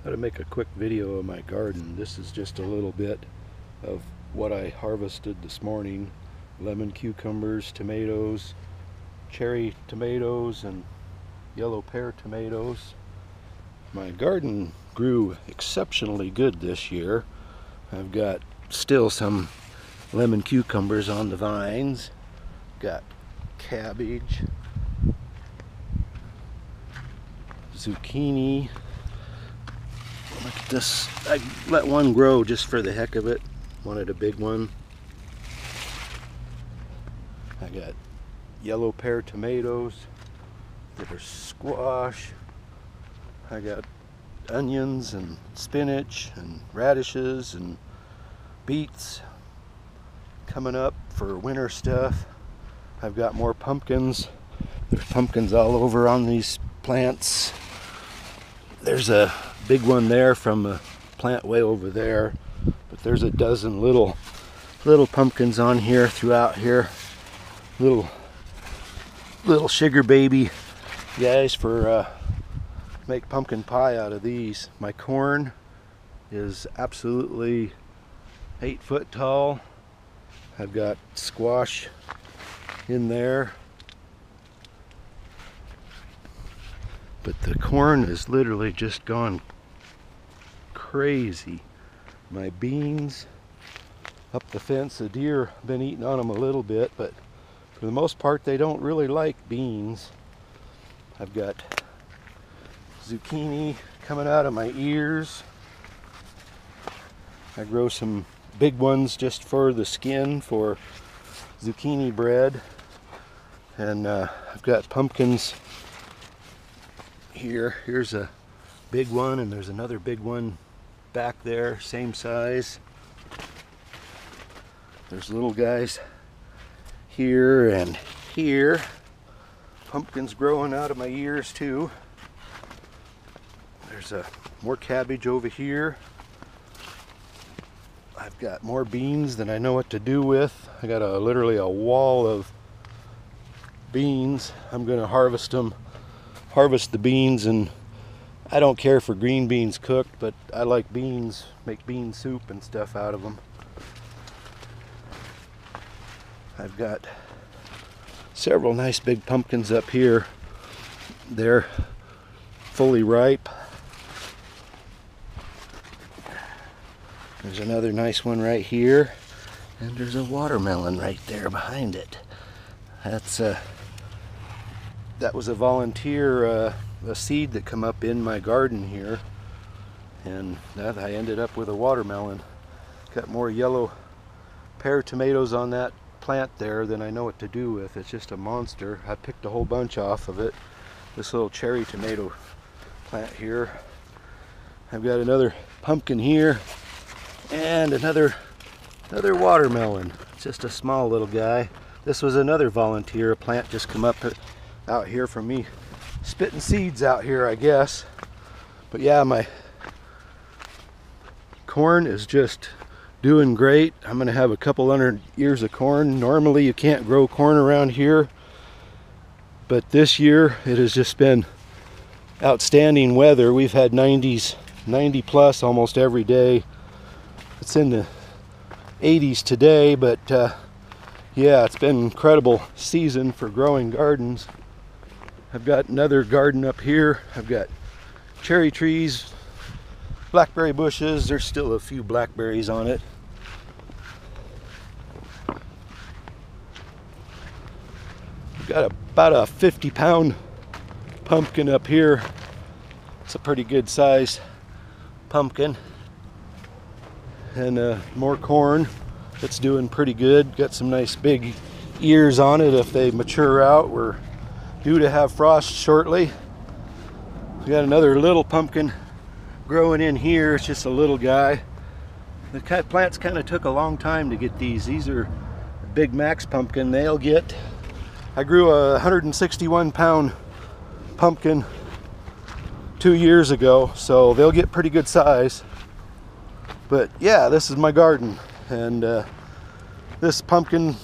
How to make a quick video of my garden. This is just a little bit of what I harvested this morning. Lemon cucumbers, tomatoes, cherry tomatoes, and yellow pear tomatoes. My garden grew exceptionally good this year. I've got still some lemon cucumbers on the vines. Got cabbage, zucchini. Look at this. I let one grow just for the heck of it. Wanted a big one. I got yellow pear tomatoes. There's squash. I got onions and spinach and radishes and beets coming up for winter stuff. I've got more pumpkins. There's pumpkins all over on these plants. There's a big one there from a plant way over there, but there's a dozen little pumpkins on here throughout here. Little sugar baby guys for make pumpkin pie out of these. My corn is absolutely 8 foot tall. I've got squash in there, but the corn is literally just gone crazy. My beans up the fence, the deer have been eating on them a little bit, but for the most part they don't really like beans. I've got zucchini coming out of my ears. I grow some big ones just for the skin for zucchini bread. And I've got pumpkins here. Here's a big one, and there's another big one back there, same size. There's little guys here and here. Pumpkins growing out of my ears too. There's more cabbage over here. I've got more beans than I know what to do with. I got literally a wall of beans. I'm going to harvest the beans, and I don't care for green beans cooked, but I like beans, make bean soup and stuff out of them. I've got several nice big pumpkins up here. They're fully ripe. There's another nice one right here, and there's a watermelon right there behind it. That was a volunteer, a seed that come up in my garden here, and that I ended up with a watermelon. Got more yellow pear tomatoes on that plant there than I know what to do with. It's just a monster. I picked a whole bunch off of it. This little cherry tomato plant here. I've got another pumpkin here and another watermelon. It's just a small little guy. This was another volunteer. A plant just come up out here from me spitting seeds out here, I guess. But yeah, my corn is just doing great. I'm gonna have a couple hundred ears of corn. Normally you can't grow corn around here, but this year it has just been outstanding weather. We've had 90 plus almost every day. It's in the 80s today, but yeah, it's been an incredible season for growing gardens. I've got another garden up here. I've got cherry trees, blackberry bushes. There's still a few blackberries on it. I've got about a 50-pound pumpkin up here. It's a pretty good size pumpkin. And more corn. It's doing pretty good. Got some nice big ears on it if they mature out. We're due to have frost shortly. We got another little pumpkin growing in here. It's just a little guy. The plants kind of took a long time to get these. These are big max pumpkin. They'll get, I grew a 161-pound pumpkin 2 years ago, so they'll get pretty good size. But yeah, this is my garden, and this pumpkin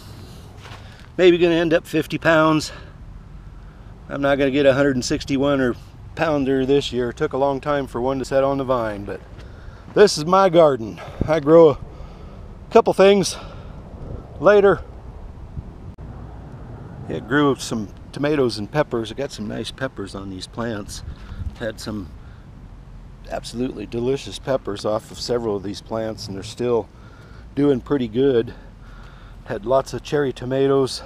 maybe gonna end up 50 pounds. I'm not gonna get 161 pounder this year. It took a long time for one to set on the vine, but this is my garden. I grow a couple things later. It grew some tomatoes and peppers. I got some nice peppers on these plants. Had some absolutely delicious peppers off of several of these plants, and they're still doing pretty good. Had lots of cherry tomatoes.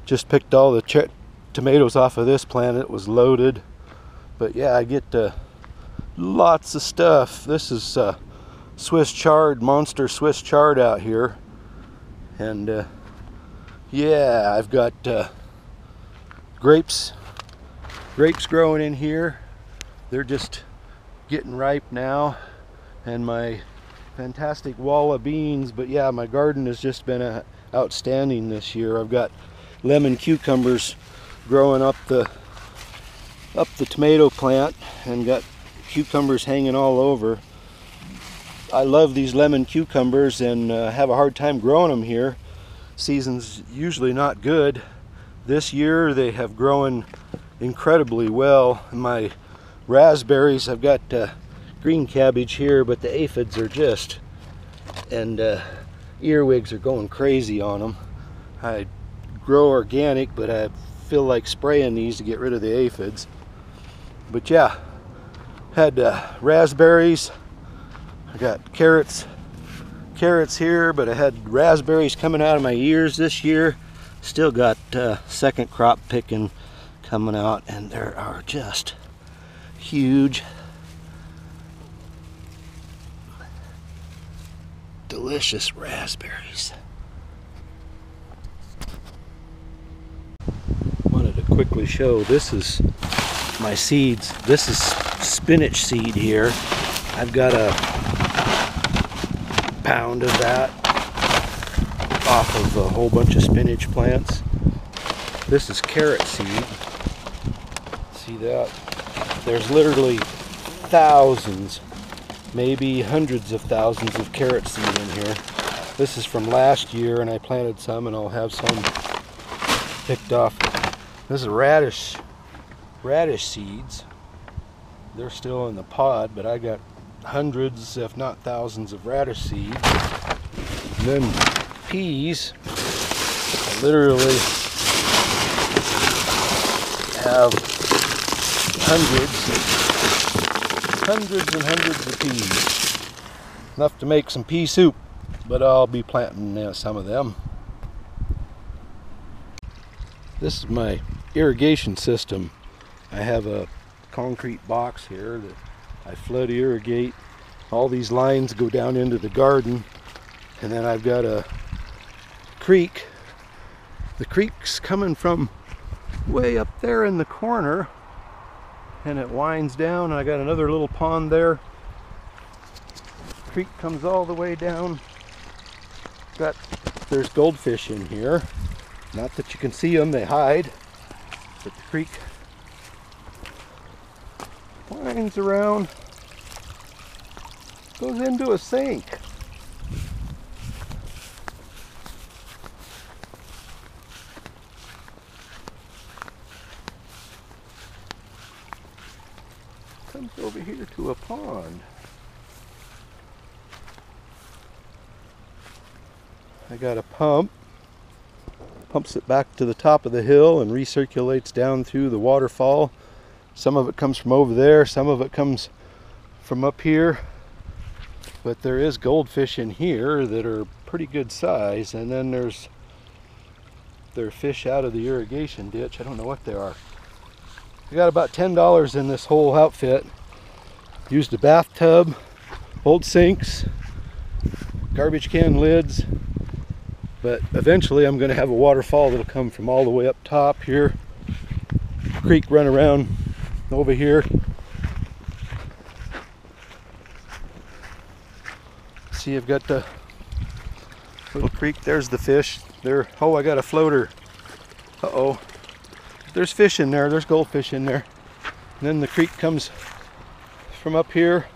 Just picked all the tomatoes off of this plant. It was loaded. But yeah, I get lots of stuff. This is Swiss chard, monster Swiss chard out here. And yeah, I've got grapes growing in here. They're just getting ripe now. And my fantastic wall of beans. But yeah, my garden has just been outstanding this year. I've got lemon cucumbers growing up the tomato plant, and got cucumbers hanging all over. I love these lemon cucumbers and have a hard time growing them here. Season's usually not good. This year they have grown incredibly well. My raspberries, I've got green cabbage here, but the aphids are just, and earwigs are going crazy on them. I grow organic, but I feel like spraying these to get rid of the aphids. But yeah, had raspberries. I got carrots here, but I had raspberries coming out of my ears this year. Still got second crop picking coming out, and there are just huge, delicious raspberries. Wanted to quickly show, this is my seeds. This is spinach seed here. I've got a pound of that off of a whole bunch of spinach plants. This is carrot seed. See that? There's literally thousands, maybe hundreds of thousands of carrot seed in here. This is from last year, and I planted some, and I'll have some picked off. This is radish seeds. They're still in the pod, but I got hundreds, if not thousands, of radish seeds. And then peas. I literally have hundreds and hundreds of peas. Enough to make some pea soup, but I'll be planting some of them. This is my irrigation system. I have a concrete box here that I flood irrigate. All these lines go down into the garden, and then I've got a creek. The creek's coming from way up there in the corner, and it winds down. I got another little pond there. Creek comes all the way down. There's goldfish in here. Not that you can see them, they hide. But the creek winds around, goes into a sink. Comes over here to a pond. I got a pump. Pumps it back to the top of the hill and recirculates down through the waterfall. Some of it comes from over there, some of it comes from up here. But there is goldfish in here that are pretty good size, and then there are fish out of the irrigation ditch. I don't know what they are. I got about $10 in this whole outfit. Used a bathtub, old sinks, garbage can lids. But eventually I'm going to have a waterfall that'll come from all the way up top here. Creek run around over here. See, I've got the little creek. There's the fish. Oh, I got a floater. Uh-oh. There's fish in there. There's goldfish in there. And then the creek comes from up here.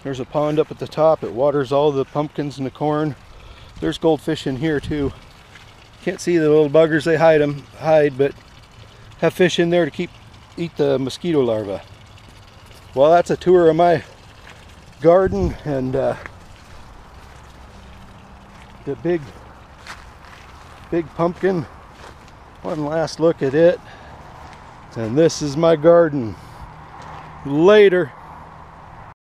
There's a pond up at the top. It waters all the pumpkins and the corn. There's goldfish in here too. Can't see the little buggers, they hide, but have fish in there to eat the mosquito larvae. Well, that's a tour of my garden and the big pumpkin. One last look at it. And this is my garden. Later.